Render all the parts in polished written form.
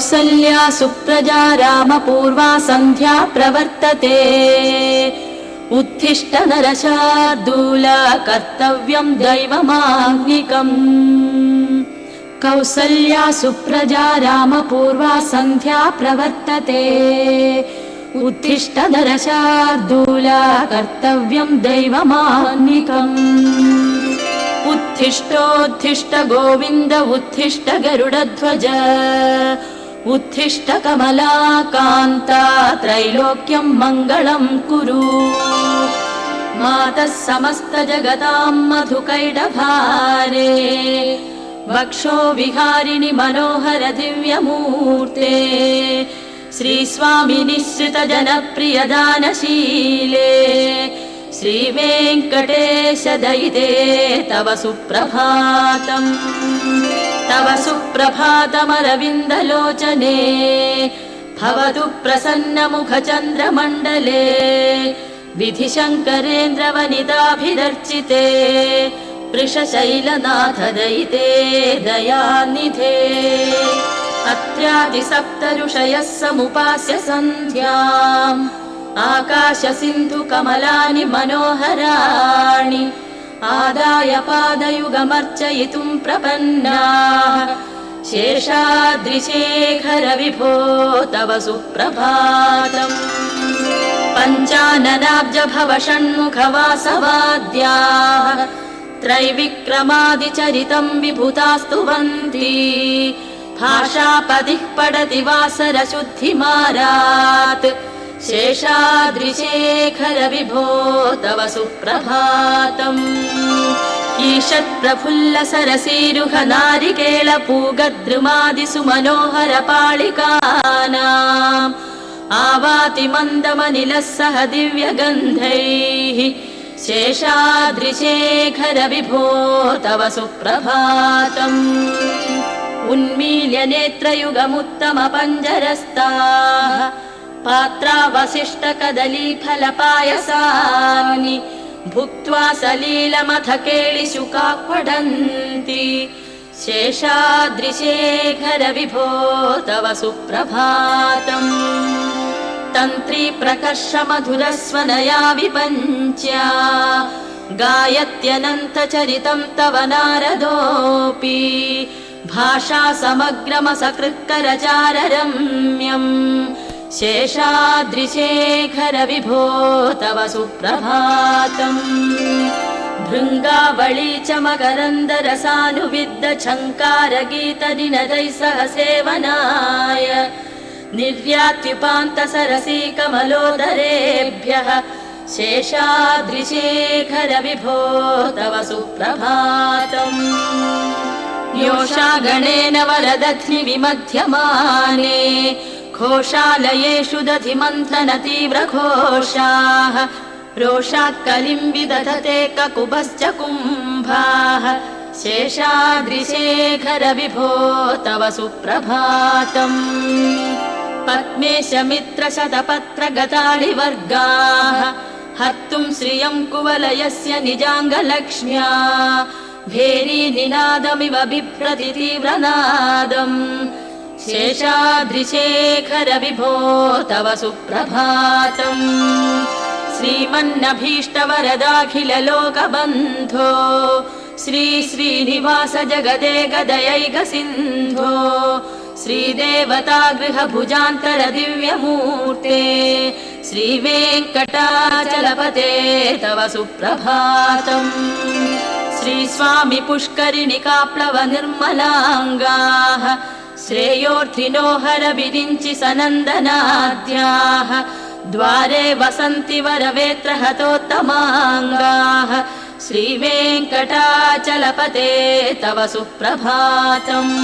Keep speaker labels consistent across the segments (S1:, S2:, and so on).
S1: कौसल्या सुप्रजा रामपूर्वा सन्ध्या प्रवर्तते उत्तिष्ठ नरशार्दूल कर्तव्यं दैवमाह्निकम् कौसल्या सुप्रजा रामपूर्वा सन्ध्या प्रवर्तते उत्तिष्ठ नरशार्दूल कर्तव्यं दैवमाह्निकम् उत्तिष्ठोत्तिष्ठ गोविन्द उत्तिष्ठ गरुडध्वज उत्तिष्ठ कमलाकान्ता त्रैलोक्यं मङ्गलं कुरु मातः समस्त जगतां मधुकैटभारे वक्षो विहारिणि मनोहर दिव्यमूर्ते श्रीस्वामिनि श्रित जनप्रिय दानशीले श्रीवेङ्कटेश दयिते तव सुप्रभातम् तव सुप्रभातमरविन्दलोचने भवतु प्रसन्नमुखचन्द्रमण्डले विधिशङ्करेन्द्रवनिताभिरर्चिते वृषशैलनाथ दयिते दयानिधे अत्र्यादिसप्तऋषयः समुपास्य सन्ध्याम् आकाश सिन्धु कमलानि मनोहराणि आदाय पादयुगमर्चयितुं प्रपन्नाः शेषाद्रिशेखर विभो तव सुप्रभातम् पञ्चाननाब्ज भव षण्मुख वासवाद्याः त्रैविक्रमादिचरितं विभुतास्तुवन्ति भाषापदिः पठति वासरशुद्धिमारात् शेषाद्रिशेखर विभो तव सुप्रभातम् ईषत्प्रफुल्ल सरसीरुह नारिकेल पूगद्रुमादिसु मनोहर पालिकानाम् आवाति मन्दमनिलः सह दिव्यगन्धैः शेषाद्रिशेखर विभो तव सुप्रभातम् उन्मील्य नेत्रयुगमुत्तम पञ्जरस्ताः पात्रावशिष्ट कदलीफलपायसानि भुक्त्वा सलीलमथ केलिशुकाक्वडन्ति शेषाद्रिशेखर विभो तव सुप्रभातम् तन्त्री प्रकर्ष मधुरस्वनया विपञ्च्या गायत्यनन्तचरितं तव नारदोऽपि भाषा समग्रमसकृत्करचाररम्यम् शेषाद्रिशेखर विभो तव सुप्रभातम् भृङ्गावळी च मकरन्दरसानुविद्ध झङ्कारगीतनिनदैः सह सेवनाय निर्यात्युपान्त सरसी कमलोदरेभ्यः शेषाद्रिशेखर विभो तव सुप्रभातम् योषा गणेन वरदध्नि विमध्यमाने घोषालयेषु दधिमन्थन तीव्रघोषाः रोषात् कलिं विदधते ककुभश्च कुम्भाः शेषाद्रिशेखर विभो तव सुप्रभातम् पद्मेश मित्र शतपत्र गताळिवर्गाः हर्तुं श्रियं कुवलयस्य निजाङ्गलक्ष्म्या भेरी निनादमिव बिभ्रति तीव्रनादम् शेषाद्रिशेखर विभो तव सुप्रभातम् श्रीमन्नभीष्टवरदाखिल लोकबन्धो श्री श्रीनिवास जगदे गदयैक सिन्धो श्रीदेवतागृह भुजान्तर दिव्यमूर्ते श्रीवेङ्कटाचलपते तव सुप्रभातम् श्रीस्वामि पुष्करिणिकाप्लव निर्मलाङ्गाः श्रेयोर्थिनो हर विरिञ्चि सनन्दनाद्याः द्वारे वसन्ति वरवेत्र हतोत्तमाङ्गाः श्रीवेङ्कटाचलपते तव सुप्रभातम्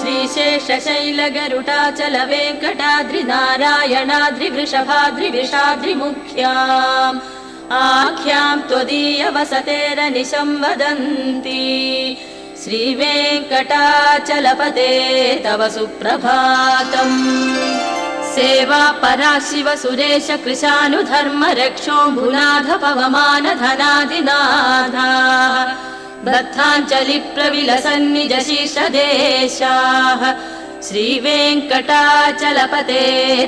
S1: श्रीशेषशैलगरुडाचल वेङ्कटाद्रिनारायणाद्रिवृषभाद्रिविषाद्रिमुख्याम् आख्यां त्वदीयवसतेरनिशं वदन्ति श्रीवेङ्कटाचलपते तव सुप्रभातम् सेवा परा शिव सुरेश कृशानुधर्म रक्षोऽम्बुनाथ पवमान धनादिनाथा बद्धाञ्जलि प्रविलसन्निज शीर्षदेशाः श्रीवेङ्कटाचलपते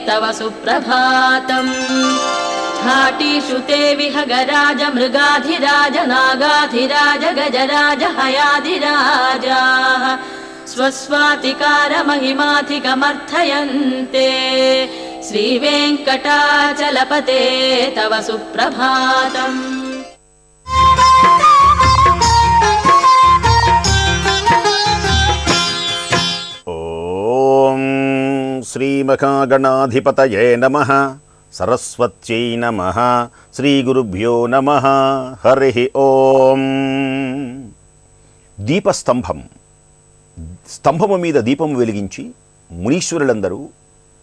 S1: तव सुप्रभातम् घाटीषु ते विहगराज मृगाधिराज नागाधिराज गजराज हयाधिराजाः स्वस्वातिकारमहिमाधिकमर्थयन्ते श्रीवेङ्कटाचलपते तव सुप्रभातम्।
S2: ఓం శ్రీ మహాగణాధిపతయే నమః సరస్వత్యై నమః శ్రీ గురుభ్యో నమః హరి ఓం. దీపస్తంభం. స్తంభము మీద దీపం వెలిగించి మునీశ్వరులందరూ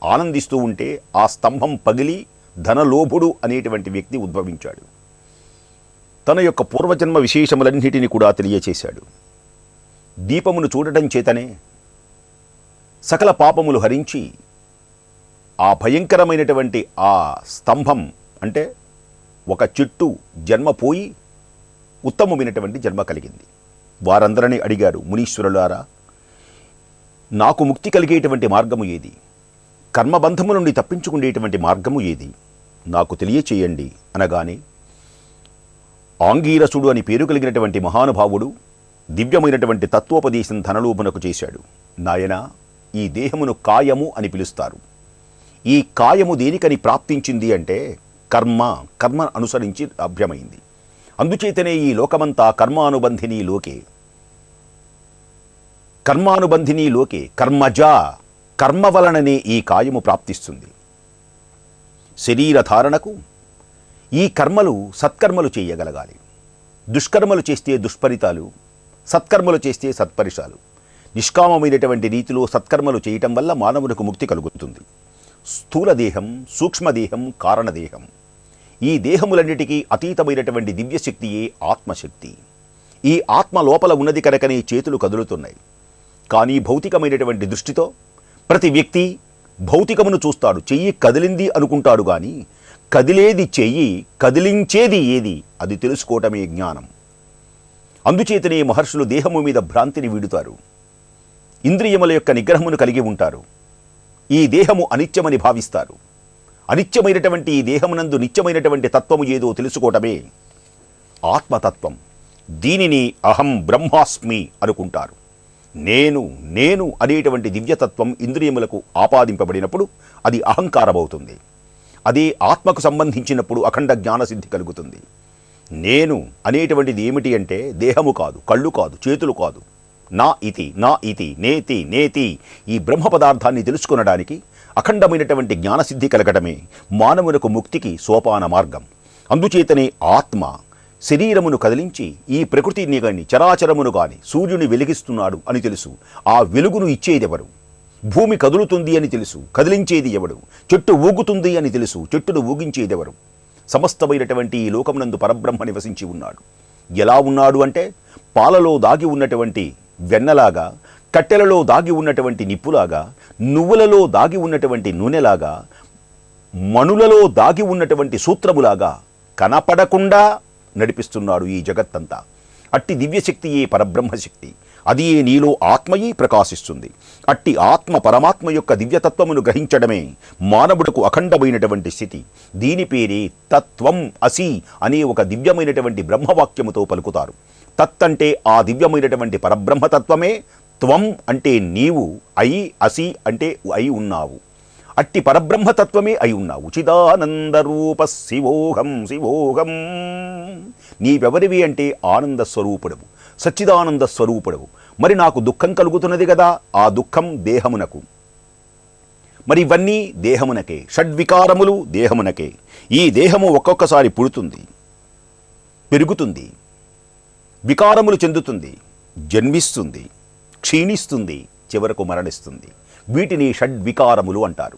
S2: ఆనందిస్తూ ఉంటే ఆ స్తంభం పగిలి ధనలోభుడు అనేటువంటి వ్యక్తి ఉద్భవించాడు. తన యొక్క పూర్వజన్మ విశేషములన్నిటినీ కూడా తెలియచేశాడు. దీపమును చూడటం చేతనే సకల పాపములు హరించి ఆ భయంకరమైనటువంటి ఆ స్తంభం అంటే ఒక చెట్టు జన్మ పోయి ఉత్తమమైనటువంటి జన్మ కలిగింది. వారందరినీ అడిగాడు, మునీశ్వరులారా, నాకు ముక్తి కలిగేటువంటి మార్గము ఏది? కర్మబంధము నుండి తప్పించుకునేటువంటి మార్గము ఏది? నాకు తెలియచేయండి అనగానే ఆంగీరసుడు అని పేరు కలిగినటువంటి మహానుభావుడు దివ్యమైనటువంటి తత్వోపదేశం ధనలోభునకు చేశాడు. నాయనా, ఈ దేహమును కాయము అని పిలుస్తారు. ఈ కాయము దేనికని ప్రాప్తించింది అంటే కర్మ అనుసరించి లభ్యమైంది. అందుచేతనే ఈ లోకమంతా కర్మానుబంధిని లోకే కర్మజా, కర్మ వలననే ఈ కాయము ప్రాప్తిస్తుంది. శరీరధారణకు ఈ కర్మలు సత్కర్మలు చేయగలగాలి. దుష్కర్మలు చేస్తే దుష్ఫలితాలు, సత్కర్మలు చేస్తే సత్పరిషాలు. నిష్కామమైనటువంటి రీతిలో సత్కర్మలు చేయటం వల్ల మానవునికి ముక్తి కలుగుతుంది. స్థూలదేహం, సూక్ష్మదేహం, కారణదేహం, ఈ దేహములన్నిటికీ అతీతమైనటువంటి దివ్యశక్తియే ఆత్మశక్తి. ఈ ఆత్మ లోపల ఉన్నది కనుకనే చేతులు కదులుతున్నాయి. కానీ భౌతికమైనటువంటి దృష్టితో ప్రతి వ్యక్తి భౌతికమును చూస్తాడు. చెయ్యి కదిలింది అనుకుంటాడు, కానీ కదిలేది చెయ్యి, కదిలించేది ఏది అది తెలుసుకోవటమే జ్ఞానం. అందుచేతనే మహర్షులు దేహము మీద భ్రాంతిని వీడుతారు. ఇంద్రియముల యొక్క నిగ్రహమును కలిగి ఉంటారు. ఈ దేహము అనిత్యమని భావిస్తారు. అనిత్యమైనటువంటి ఈ దేహమునందు నిత్యమైనటువంటి తత్వము ఏదో తెలుసుకోవటమే ఆత్మతత్వం. దీనిని అహం బ్రహ్మాస్మి అనుకుంటారు. నేను అనేటువంటి దివ్యతత్వం ఇంద్రియములకు ఆపాదింపబడినప్పుడు అది అహంకారమవుతుంది. అదే ఆత్మకు సంబంధించినప్పుడు అఖండ జ్ఞానసిద్ధి కలుగుతుంది. నేను అనేటువంటిది ఏమిటి అంటే దేహము కాదు, కళ్ళు కాదు, చేతులు కాదు. నా ఇతి నేతి ఈ బ్రహ్మ పదార్థాన్ని తెలుసుకొనడానికి అఖండమైనటువంటి జ్ఞానసిద్ధి కలగటమే మానవులకు ముక్తికి సోపాన మార్గం. అందుచేతనే ఆత్మ శరీరమును కదిలించి ఈ ప్రకృతిని గాని చరాచరమును గాని సూర్యుని వెలిగిస్తున్నాడు అని తెలుసు. ఆ వెలుగును ఇచ్చేదెవరు? భూమి కదులుతుంది అని తెలుసు, కదిలించేది ఎవడు? చెట్టు ఊగుతుంది అని తెలుసు, చెట్టును ఊగించేదెవరు? సమస్తమైనటువంటి ఈ లోకమునందు పరబ్రహ్మ నివసించి ఉన్నాడు. ఎలా ఉన్నాడు అంటే పాలలో దాగి ఉన్నటువంటి వెన్నలాగా, కట్టెలలో దాగి ఉన్నటువంటి నిప్పులాగా, నువ్వులలో దాగి ఉన్నటువంటి నూనెలాగా, మణులలో దాగి ఉన్నటువంటి సూత్రములాగా కనపడకుండా నడిపిస్తున్నాడు ఈ జగత్తంతా. అట్టి దివ్యశక్తియే పరబ్రహ్మశక్తి. అది నీలో ఆత్మయే ప్రకాశిస్తుంది. అట్టి ఆత్మ పరమాత్మ యొక్క దివ్యతత్వమును గ్రహించడమే మానవుడికి అఖండమైనటువంటి స్థితి. దీని పేరే తత్వం అసి అనే ఒక దివ్యమైనటువంటి బ్రహ్మవాక్యముతో పలుకుతారు. తత్ అంటే ఆ దివ్యమైనటువంటి పరబ్రహ్మతత్వమే, త్వం అంటే నీవు, అయి అసి అంటే అయి ఉన్నావు. అట్టి పరబ్రహ్మతత్వమే అయి ఉన్నావు. చిదానందరూప శివోహం. నీవెవరివి అంటే ఆనంద స్వరూపుడవు, సచ్చిదానంద స్వరూపుడవు. మరి నాకు దుఃఖం కలుగుతున్నది కదా, ఆ దుఃఖం దేహమునకు. మరి ఇవన్నీ దేహమునకే, షడ్వికారములు దేహమునకే. ఈ దేహము ఒక్కొక్కసారి పుడుతుంది, పెరుగుతుంది, వికారములు చెందుతుంది, జన్మిస్తుంది, క్షీణిస్తుంది, చివరకు మరణిస్తుంది. వీటిని షడ్వికారములు అంటారు.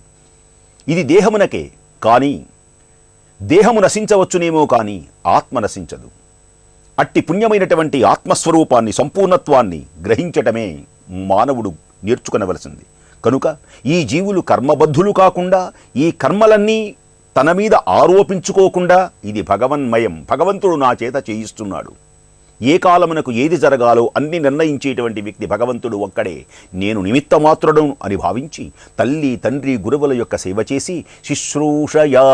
S2: ఇది దేహమునకే. కానీ దేహము నశించవచ్చునేమో కానీ ఆత్మ నశించదు. అట్టి పుణ్యమైనటువంటి ఆత్మస్వరూపాన్ని, సంపూర్ణత్వాన్ని గ్రహించటమే మానవుడు నేర్చుకునవలసింది. కనుక ఈ జీవులు కర్మబద్ధులు కాకుండా, ఈ కర్మలన్నీ తన మీద ఆరోపించుకోకుండా, ఇది భగవన్మయం, భగవంతుడు నా చేత చేయిస్తున్నాడు, ఏ కాలమునకు ఏది జరగాలో అన్ని నిర్ణయించేటువంటి వ్యక్తి భగవంతుడు ఒక్కడే. నేను నిమిత్త మాత్రుడు అని భావించి తల్లి తండ్రి గురువుల యొక్క సేవ చేసి శుశ్రూషయా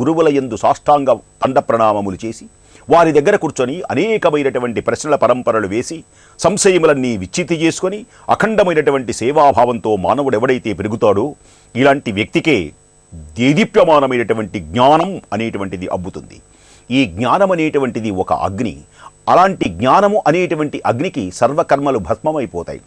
S2: గురువుల యందు సాష్టాంగ దండ ప్రణామములు చేసి వారి దగ్గర కూర్చొని అనేకమైనటువంటి ప్రశ్నల పరంపరలు వేసి సంశయములన్నీ విచ్చితి చేసుకొని అఖండమైనటువంటి సేవాభావంతో మానవుడు ఎవడైతే పెరుగుతాడో ఇలాంటి వ్యక్తికే దేదీప్యమానమైనటువంటి జ్ఞానం అనేటువంటిది అబ్బుతుంది. ఈ జ్ఞానం అనేటువంటిది ఒక అగ్ని. అలాంటి జ్ఞానము అనేటువంటి అగ్నికి సర్వకర్మలు భస్మమైపోతాయి.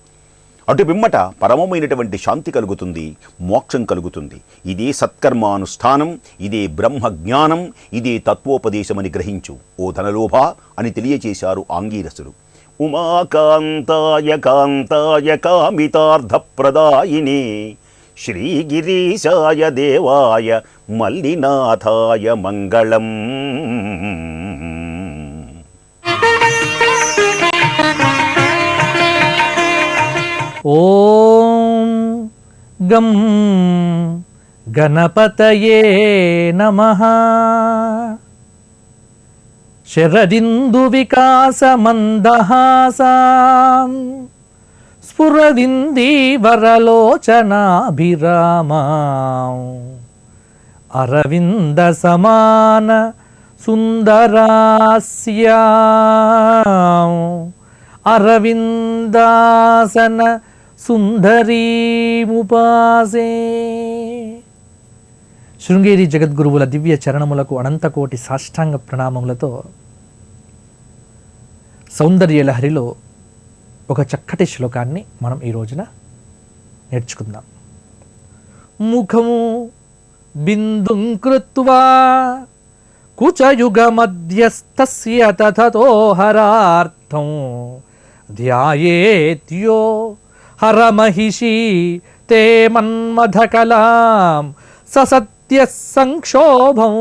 S2: అటు పిమ్మట పరమమైనటువంటి శాంతి కలుగుతుంది, మోక్షం కలుగుతుంది. ఇదే సత్కర్మానుష్ఠానం, ఇదే బ్రహ్మజ్ఞానం, ఇదే తత్వోపదేశమని గ్రహించు ఓ ధనలోభ అని తెలియచేశారు ఆంగీరసుడు. ఉమాకాంతాయ కాంతాయ కామితార్థప్రదాయినే శ్రీగిరీశాయ దేవాయ మల్లినాథాయ మంగళం.
S3: ఓం గం గణపతయే నమః. శరదిందు వికాస మందహాసాం స్ఫురదిందీవరలోచనాభిరామాం అరవింద సమాన సుందరాస్యాం అరవిందాసన సుందరీముపాసే. శృంగేరి జగద్గురువుల దివ్య చరణములకు అనంతకోటి సాష్టాంగ ప్రణామములతో సౌందర్యలహరిలో ఒక చక్కటి శ్లోకాన్ని మనం ఈ రోజున నేర్చుకుందాం. ముఖము బిందుం కృత్వా కుచయుగ మధ్యస్థస్య తథతో హరార్థం ధ్యాయేత్యో హరమహిషి తే మన్మథకలాం ససత్య సంక్షోభం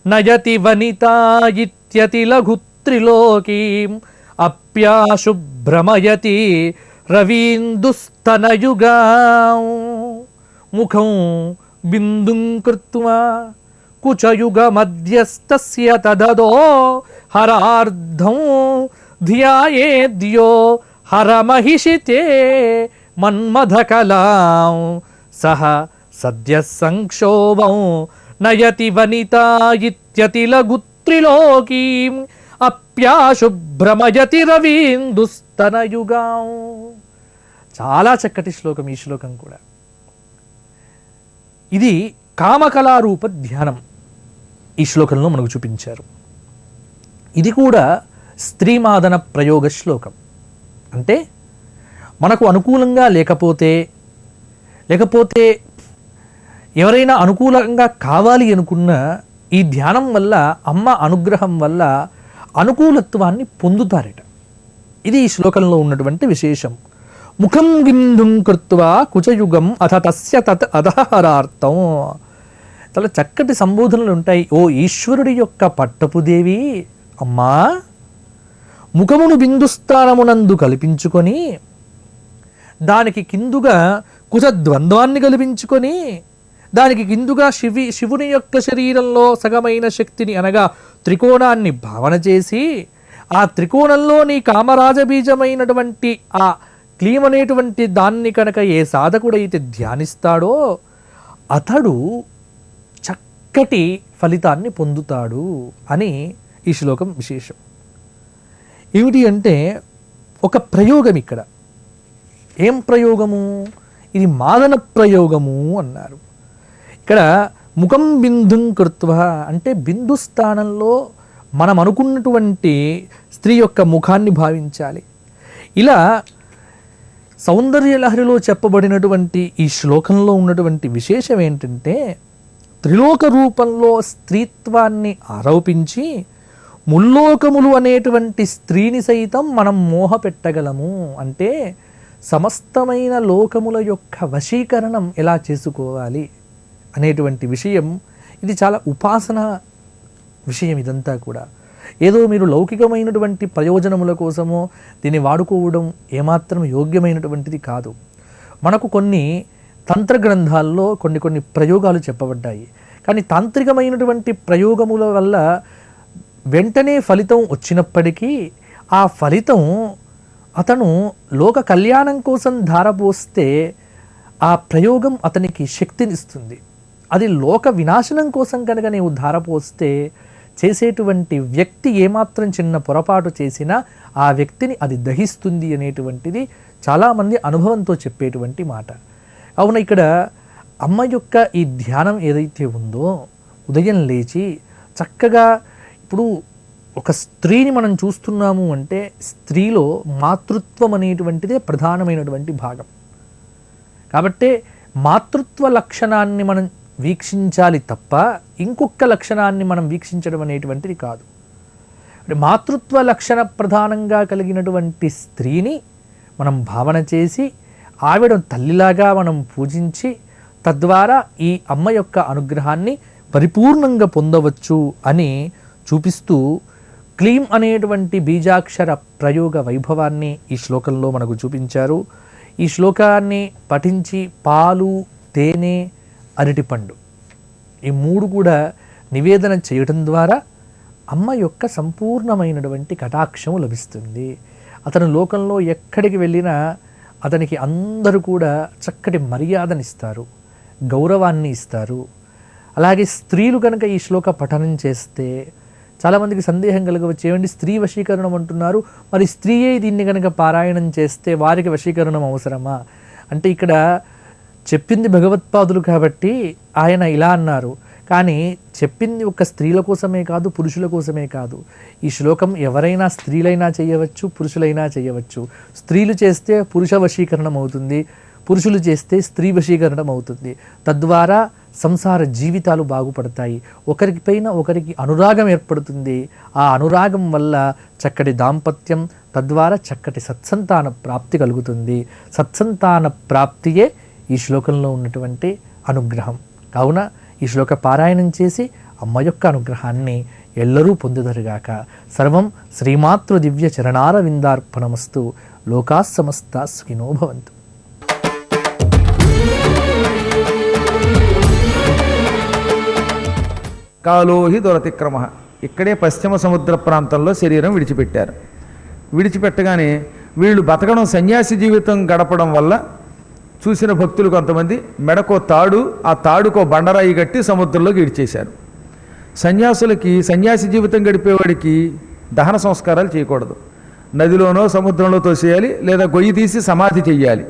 S3: నయతి వనితా ఇత్యతి లఘుత్రిలోకీం అప్యాశుభ్రమయతి రవీందుస్తనయుగాం. ముఖం బిందుం కృత్వా కుచయుగ మధ్యస్థస్య తదదో హరార్ధం ధ్యాయేద్యో హరమహిషితే మన్మథకలాం సహ సద్య సంక్షోభం నయతి వనితా ఇత్యతి లఘుత్రిలోకీం అప్యాశుభ్రమయతి రవీందుస్తనయుగాం. చాలా చక్కటి శ్లోకం ఈ శ్లోకం కూడా. ఇది కామకళారూప ధ్యానం ఈ శ్లోకంలో మనకు చూపించారు. ఇది కూడా స్త్రీమాదన ప్రయోగ శ్లోకం. అంటే మనకు అనుకూలంగా లేకపోతే ఎవరైనా అనుకూలంగా కావాలి అనుకున్న ఈ ధ్యానం వల్ల అమ్మ అనుగ్రహం వల్ల అనుకూలత్వాన్ని పొందుతారట. ఇది ఈ శ్లోకంలో ఉన్నటువంటి విశేషం. ముఖం బిందుం కృత్వా కుచయుగం అథ తస్య తత్ అధహరార్థం. చాలా చక్కటి సంబోధనలు ఉంటాయి. ఓ ఈశ్వరుడి యొక్క పట్టపుదేవి అమ్మా, ముఖమును బిందుస్థానమునందు కల్పించుకొని దానికి కిందుగా కుచద్వంద్వాన్ని కల్పించుకొని దానికి కిందుగా శివుని యొక్క శరీరంలో సగమైన శక్తిని అనగా త్రికోణాన్ని భావన చేసి ఆ త్రికోణంలో నీ కామరాజబీజమైనటువంటి ఆ క్లీం అనేటువంటి దాన్ని కనుక ఏ సాధకుడైతే ధ్యానిస్తాడో అతడు చక్కటి ఫలితాన్ని పొందుతాడు అని ఈ శ్లోకం విశేషం. ఏమిటి అంటే ఒక ప్రయోగం ఇక్కడ. ఏం ప్రయోగము? ఇది మాదన ప్రయోగము అన్నారు. ఇక్కడ ముఖం బిందుం కృత్వా అంటే బిందు స్థానంలో మనం అనుకున్నటువంటి స్త్రీ యొక్క ముఖాన్ని భావించాలి. ఇలా సౌందర్యలహరిలో చెప్పబడినటువంటి ఈ శ్లోకంలో ఉన్నటువంటి విశేషం ఏంటంటే త్రిలోక రూపంలో స్త్రీత్వాన్ని ఆరోపించి ముల్లోకములు అనేటువంటి స్త్రీని సైతం మనం మోహపెట్టగలము. అంటే సమస్తమైన లోకముల యొక్క వశీకరణం ఎలా చేసుకోవాలి అనేటువంటి విషయం. ఇది చాలా ఉపాసన విషయం. ఇదంతా కూడా ఏదో మీరు లౌకికమైనటువంటి ప్రయోజనముల కోసమో దీన్ని వాడుకోవడం ఏమాత్రం యోగ్యమైనటువంటిది కాదు. మనకు కొన్ని తంత్ర గ్రంథాల్లో కొన్ని ప్రయోగాలు చెప్పబడ్డాయి. కానీ తాంత్రికమైనటువంటి ప్రయోగముల వల్ల వెంటనే ఫలితం వచ్చినప్పటికీ ఆ ఫలితం అతను లోక కళ్యాణం కోసం ధారపోస్తే ఆ ప్రయోగం అతనికి శక్తినిస్తుంది. అది లోక వినాశనం కోసం కనుక నీవు ధారపోస్తే చేసేటువంటి వ్యక్తి ఏమాత్రం చిన్న పొరపాటు చేసినా ఆ వ్యక్తిని అది దహిస్తుంది అనేటువంటిది చాలామంది అనుభవంతో చెప్పేటువంటి మాట. అవును, ఇక్కడ అమ్మ యొక్క ఈ ధ్యానం ఏదైతే ఉందో, ఉదయం లేచి చక్కగా, ఇప్పుడు ఒక స్త్రీని మనం చూస్తున్నాము అంటే స్త్రీలో మాతృత్వం అనేటువంటిదే ప్రధానమైనటువంటి భాగం. కాబట్టి మాతృత్వ లక్షణాన్ని మనం వీక్షించాలి తప్ప ఇంకొక లక్షణాన్ని మనం వీక్షించడం అనేటువంటిది కాదు. అంటే మాతృత్వ లక్షణ ప్రధానంగా కలిగినటువంటి స్త్రీని మనం భావన చేసి ఆవిడ తల్లిలాగా మనం పూజించి తద్వారా ఈ అమ్మ యొక్క అనుగ్రహాన్ని పరిపూర్ణంగా పొందవచ్చు అని చూపిస్తూ క్లీం అనేటువంటి బీజాక్షర ప్రయోగ వైభవాన్ని ఈ శ్లోకంలో మనకు చూపించారు. ఈ శ్లోకాన్ని పఠించి పాలు, తేనె, అరటిపండు ఈ 3 కూడా నివేదన చేయడం ద్వారా అమ్మ యొక్క సంపూర్ణమైనటువంటి కటాక్షము లభిస్తుంది. అతను లోకంలో ఎక్కడికి వెళ్ళినా అతనికి అందరూ కూడా చక్కటి మర్యాదనిస్తారు, గౌరవాన్ని ఇస్తారు. అలాగే స్త్రీలు కనుక ఈ శ్లోక పఠనం చేస్తే చాలామందికి సందేహం కలగవచ్చు, ఏమండి స్త్రీ వశీకరణం అంటున్నారు, మరి స్త్రీయే దీన్ని కనుక పారాయణం చేస్తే వారికి వశీకరణం అవసరమా అంటే, ఇక్కడ చెప్పింది భగవత్పాదులు కాబట్టి ఆయన ఇలా అన్నారు. కానీ చెప్పింది ఒక స్త్రీల కోసమే కాదు, పురుషుల కోసమే కాదు. ఈ శ్లోకం ఎవరైనా స్త్రీలైనా చేయవచ్చు, పురుషులైనా చేయవచ్చు. స్త్రీలు చేస్తే పురుష వశీకరణం అవుతుంది, పురుషులు చేస్తే స్త్రీ వశీకరణం అవుతుంది. తద్వారా సంసార జీవితాలు బాగుపడతాయి, ఒకరిపైన ఒకరికి అనురాగం ఏర్పడుతుంది. ఆ అనురాగం వల్ల చక్కటి దాంపత్యం, తద్వారా చక్కటి సత్సంతాన ప్రాప్తి కలుగుతుంది. సత్సంతాన ప్రాప్తియే ఈ శ్లోకంలో ఉన్నటువంటి అనుగ్రహం. కావున ఈ శ్లోక పారాయణం చేసి అమ్మ యొక్క అనుగ్రహాన్ని ఎల్లరూ పొందుదరుగాక. సర్వం శ్రీమాతృ దివ్య చరణార విందార్పణమస్తు. లోకా సమస్త సుఖినో భవంతు.
S4: కాలోహి దురతిక్రమ. ఇక్కడే పశ్చిమ సముద్ర ప్రాంతంలో శరీరం విడిచిపెట్టారు. విడిచిపెట్టగానే వీళ్ళు బతకడం, సన్యాసి జీవితం గడపడం వల్ల చూసిన భక్తులు కొంతమంది మెడకో తాడు, ఆ తాడుకో బండరాయి కట్టి సముద్రంలోకి ఇడిచేశారు. సన్యాసులకి, సన్యాసి జీవితం గడిపేవాడికి దహన సంస్కారాలు చేయకూడదు. నదిలోనో సముద్రంలో తోసేయాలి, లేదా గొయ్యి తీసి సమాధి చెయ్యాలి.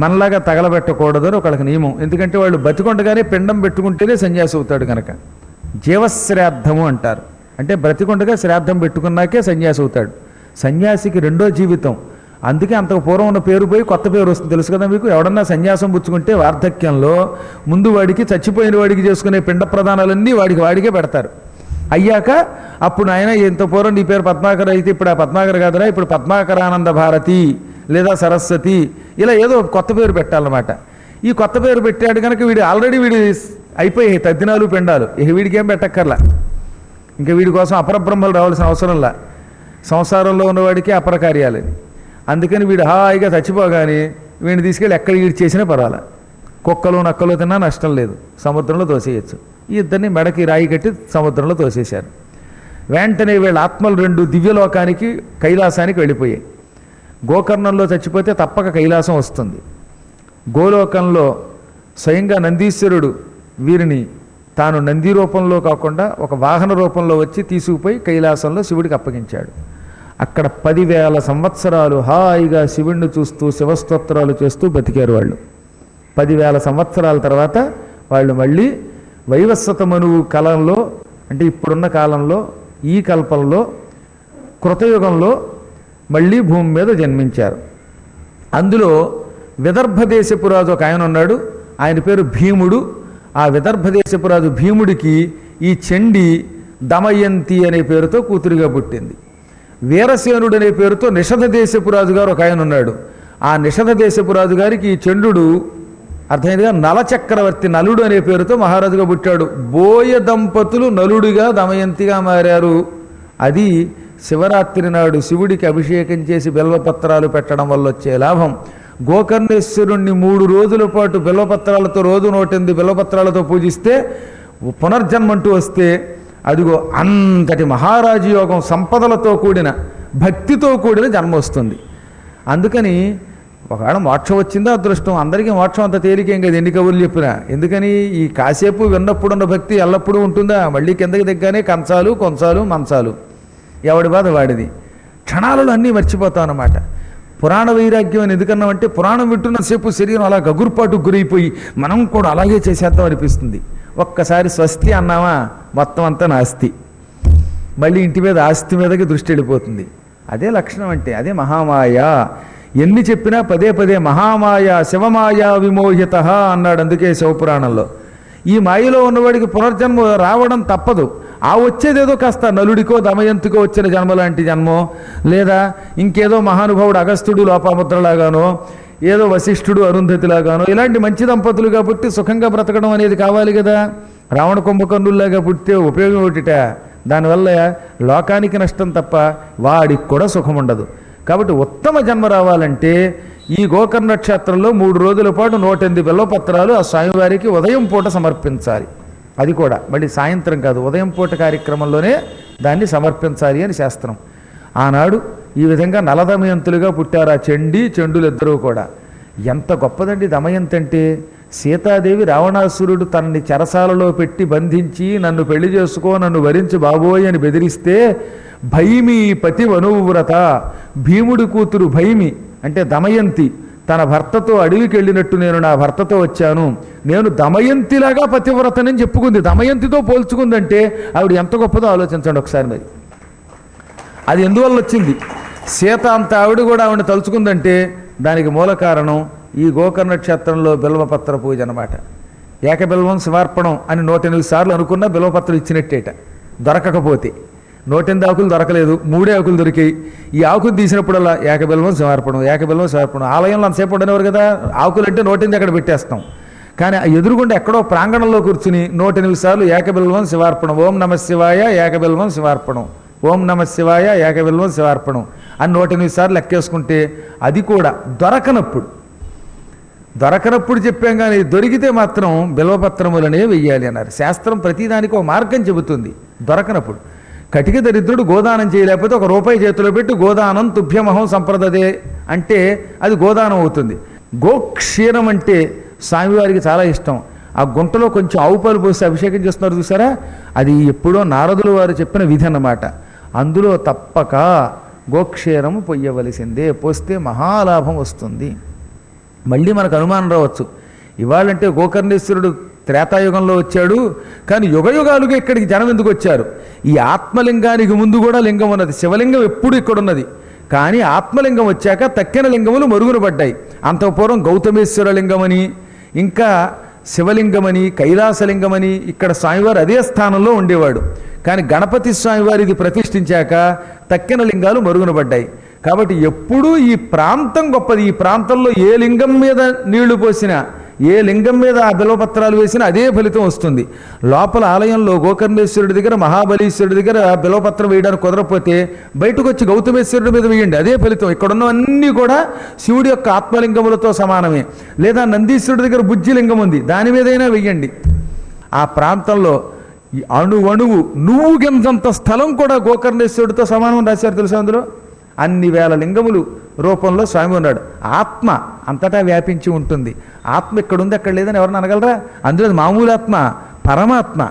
S4: మనలాగా తగలబెట్టకూడదు అని ఒకళ్ళకి నియమం. ఎందుకంటే వాళ్ళు బతికొండగానే పిండం పెట్టుకుంటేనే సన్యాసి అవుతాడు కనుక. జీవశ్రాద్ధము అంటారు. అంటే బ్రతికొండగా శ్రాద్ధం పెట్టుకున్నాకే సన్యాసి అవుతాడు. సన్యాసికి రెండో జీవితం. అందుకే అంతకు పూర్వం ఉన్న పేరు పోయి కొత్త పేరు వస్తుంది. తెలుసు కదా మీకు. ఎవడన్నా సన్యాసం పుచ్చుకుంటే వార్ధక్యంలో ముందు వాడికి, చచ్చిపోయిన వాడికి చేసుకునే పిండ ప్రదానాలన్నీ వాడికే పెడతారు. అయ్యాక అప్పుడు ఆయన ఇంత పూర్వం నీ పేరు పద్మాకర్ అయితే ఇప్పుడు ఆ పద్మాకర్ కాదురా, ఇప్పుడు పద్మాకరానంద భారతి లేదా సరస్వతి, ఇలా ఏదో కొత్త పేరు పెట్టాలన్నమాట. ఈ కొత్త పేరు పెట్టాడు కనుక వీడు ఆల్రెడీ అయిపోయాయి తద్దినాలు, పిండాలు. ఇక వీడికి ఏం పెట్టక్కర్లా. ఇంకా వీడి కోసం అపరబ్రహ్మలు రావాల్సిన అవసరంలా. సంసారంలో ఉన్నవాడికి అపర కార్యాలని. అందుకని వీడు హాయిగా చచ్చిపోగానే వీడిని తీసుకెళ్ళి ఎక్కడ వీడి చేసినా పర్వాలా. కుక్కలు నక్కలు తిన్నా నష్టం లేదు, సముద్రంలో తోసేయచ్చు. ఈ ఇద్దరిని మెడకి రాయి కట్టి సముద్రంలో తోసేశారు. వెంటనే వీళ్ళ ఆత్మలు 2 దివ్యలోకానికి, కైలాసానికి వెళ్ళిపోయాయి. గోకర్ణంలో చచ్చిపోతే తప్పక కైలాసం వస్తుంది. గోలోకంలో స్వయంగా నందీశ్వరుడు వీరిని తాను నంది రూపంలో కాకుండా ఒక వాహన రూపంలో వచ్చి తీసుకుపోయి కైలాసంలో శివుడికి అప్పగించాడు. అక్కడ 10,000 సంవత్సరాలు హాయిగా శివుణ్ణి చూస్తూ శివస్తోత్రాలు చేస్తూ బతికారు వాళ్ళు. 10,000 సంవత్సరాల తర్వాత వాళ్ళు మళ్ళీ వైవస్వత మనువు కాలంలో, అంటే ఇప్పుడున్న కాలంలో, ఈ కల్పంలో, కృతయుగంలో మళ్ళీ భూమి మీద జన్మించారు. అందులో విదర్భ దేశపు రాజు ఒక ఆయన ఉన్నాడు. ఆయన పేరు భీముడు. ఆ విదర్భ దేశపు రాజు భీముడికి ఈ చండి దమయంతి అనే పేరుతో కూతురిగా పుట్టింది. వీరసేనుడు అనే పేరుతో నిషధ దేశపు రాజు గారు ఒక ఆయన ఉన్నాడు. ఆ నిషధ దేశపు రాజు గారికి ఈ చంద్రుడు అర్థమైందిగా నలచక్రవర్తి, నలుడు అనే పేరుతో మహారాజుగా పుట్టాడు. బోయ దంపతులు నలుడిగా దమయంతిగా మారారు. అది శివరాత్రి నాడు శివుడికి అభిషేకం చేసి బిల్వపత్రాలు పెట్టడం వల్ల వచ్చే లాభం. గోకర్ణేశ్వరుణ్ణి 3 రోజుల పాటు బిల్వపత్రాలతో, రోజు 108 బిల్వపత్రాలతో పూజిస్తే పునర్జన్మంటూ వస్తే అదిగో అంతటి మహారాజు యోగం, సంపదలతో కూడిన భక్తితో కూడిన జన్మ వస్తుంది. అందుకని ఒకవేళ మోక్షం వచ్చిందో అదృష్టం. అందరికీ మోక్షం అంత తేలికేం కదా ఎన్ని కబుర్లు చెప్పినా. ఎందుకని ఈ కాసేపు విన్నప్పుడున్న భక్తి ఎల్లప్పుడూ ఉంటుందా? మళ్ళీ కిందకి దిగ్గానే కంచాలు కొంచాలు మంచాలు, ఎవడి బాధ వాడిది. క్షణాలలో అన్నీ మర్చిపోతాం అన్నమాట. పురాణ వైరాగ్యం అని ఎందుకన్నామంటే పురాణం వింటున్నసేపు శరీరం అలా గగుర్పాటు గురైపోయి మనం కూడా అలాగే చేసేద్దాం అనిపిస్తుంది. ఒక్కసారి స్వస్తి అన్నామా మొత్తం అంతా నాస్తి, మళ్ళీ ఇంటి మీద ఆస్తి మీదకి దృష్టి వెళ్ళిపోతుంది. అదే లక్షణం అంటే, అదే మహామాయ. ఎన్ని చెప్పినా పదే పదే మహామాయ శివమాయా విమోహిత అన్నాడు అందుకే శివపురాణంలో. ఈ మాయలో ఉన్నవాడికి పునర్జన్మ రావడం తప్పదు. ఆ వచ్చేదేదో కాస్త నలుడికో దమయంతికో వచ్చిన జన్మ లాంటి జన్మో, లేదా ఇంకేదో మహానుభావుడు అగస్త్యుడు లోపాముద్రలాగానో, ఏదో వశిష్ఠుడు అరుంధతిలాగానో ఇలాంటి మంచి దంపతులుగా పుట్టి సుఖంగా బ్రతకడం అనేది కావాలి కదా. రావణ కుంభకర్ణుల్లాగా పుట్టితే ఉపయోగం ఒకటిట, దానివల్ల లోకానికి నష్టం తప్ప వాడికి కూడా సుఖం ఉండదు. కాబట్టి ఉత్తమ జన్మ రావాలంటే ఈ గోకర్ణ క్షేత్రంలో 3 రోజుల పాటు 108 బిల్వపత్రాలు ఆ స్వామివారికి ఉదయం పూట సమర్పించాలి. అది కూడా మళ్ళీ సాయంత్రం కాదు, ఉదయం పూట కార్యక్రమంలోనే దాన్ని సమర్పించాలి అని శాస్త్రం. ఆనాడు ఈ విధంగా నలదమయంతులుగా పుట్టారు ఆ చండులు ఇద్దరూ కూడా. ఎంత గొప్పదండి దమయంతి అంటే. సీతాదేవి రావణాసురుడు తనని చెరసాలలో పెట్టి బంధించి నన్ను పెళ్లి చేసుకో, నన్ను వరించి బాబోయ్ అని బెదిరిస్తే భైమి పతి వనువ్రత, భీముడి కూతురు భైమి అంటే దమయంతి తన భర్తతో అడవికి వెళ్ళినట్టు నేను నా భర్తతో వచ్చాను, నేను దమయంతిలాగా పతివ్రతనని చెప్పుకుంది. దమయంతితో పోల్చుకుందంటే ఆవిడ ఎంత గొప్పదో ఆలోచించండి ఒకసారి. మరి అది ఎందువల్ల వచ్చింది? సీత అంత ఆవిడ కూడా ఆవిడ తలుచుకుందంటే దానికి మూల కారణం ఈ గోకర్ణ క్షేత్రంలో బిల్వపత్ర పూజ అనమాట. ఏకబిల్వం శివార్పణం అని 108 సార్లు అనుకున్నా బిల్వపత్రం ఇచ్చినట్టేట. దొరకకపోతే 108 ఆకులు దొరకలేదు, 3 ఆకులు దొరికాయి. ఈ ఆకులు తీసినప్పుడల్లా ఏకబిల్వం శివార్పణం, ఏకబిల్వం శివార్పణం. ఆలయంలో అంతసేపు ఉండేవారు కదా, ఆకులు అంటే 108 అక్కడ పెట్టేస్తాం. కానీ ఎదురుగుండా ఎక్కడో ప్రాంగణంలో కూర్చుని 108 సార్లు ఏకబిల్వం శివార్పణం, ఓం నమ శివాయ ఏకబిల్వం శివార్పణం, ఓం నమ శివాయ ఏకబిల్వం శివార్పణం అని 108 సార్లు లెక్కేసుకుంటే అది కూడా దొరకనప్పుడు చెప్పాం. కానీ దొరికితే మాత్రం బిల్వపత్రములనే వెయ్యాలి అన్నారు శాస్త్రం. ప్రతిదానికి ఒక మార్గం చెబుతుంది. దొరకనప్పుడు కటిక దరిద్రుడు గోదానం చేయలేకపోతే ₹1 చేతిలో పెట్టి గోదానం తుభ్యమహం సంప్రదదే అంటే అది గోదానం అవుతుంది. గోక్షీరం అంటే స్వామివారికి చాలా ఇష్టం. ఆ గుంటలో కొంచెం ఆవు పాలు పోసి అభిషేకం చేస్తున్నారు చూసారా, అది ఎప్పుడో నారదులు వారు చెప్పిన విధి అన్నమాట. అందులో తప్పక గోక్షీరము పొయ్యవలసిందే, పోస్తే మహాలాభం వస్తుంది. మళ్ళీ మనకు అనుమానం రావచ్చు, ఇవాళంటే గోకర్ణేశ్వరుడు త్రేతాయుగంలో వచ్చాడు, కానీ యుగయుగాలుగా ఇక్కడికి జనం ఎందుకు వచ్చారు? ఈ ఆత్మలింగానికి ముందు కూడా లింగం ఉన్నది, శివలింగం ఎప్పుడు ఇక్కడున్నది. కానీ ఆత్మలింగం వచ్చాక తక్కిన లింగములు మరుగున పడ్డాయి. అంతఃపూర్వం గౌతమేశ్వర లింగమని, ఇంకా శివలింగమని, కైలాసలింగమని ఇక్కడ స్వామివారు అదే స్థానంలో ఉండేవాడు. కానీ గణపతి స్వామివారిది ప్రతిష్ఠించాక తక్కిన లింగాలు మరుగున పడ్డాయి. కాబట్టి ఎప్పుడూ ఈ ప్రాంతం గొప్పది. ఈ ప్రాంతంలో ఏ లింగం మీద నీళ్లు పోసినా, ఏ లింగం మీద ఆ బిల్వపత్రాలు వేసినా అదే ఫలితం వస్తుంది. లోపల ఆలయంలో గోకర్ణేశ్వరుడి దగ్గర, మహాబలీశ్వరుడి దగ్గర బిల్వపత్రం వేయడానికి కుదరకపోతే బయటకు వచ్చి గౌతమేశ్వరుడి మీద వేయండి, అదే ఫలితం. ఇక్కడున్నవన్నీ కూడా శివుడి యొక్క ఆత్మలింగములతో సమానమే. లేదా నందీశ్వరుడి దగ్గర బుజ్జిలింగం ఉంది, దాని మీదైనా వెయ్యండి. ఆ ప్రాంతంలో అణువణువు నువ్వు గింజంత స్థలం కూడా గోకర్ణేశ్వరుడితో సమానం రాశారు తెలుసా. అందులో అన్ని వేల లింగములు రూపంలో స్వామి ఉన్నాడు. ఆత్మ అంతటా వ్యాపించి ఉంటుంది. ఆత్మ ఇక్కడుంది అక్కడ లేదని ఎవరన్నా అనగలరా? అందులో మామూలు ఆత్మ, పరమాత్మ.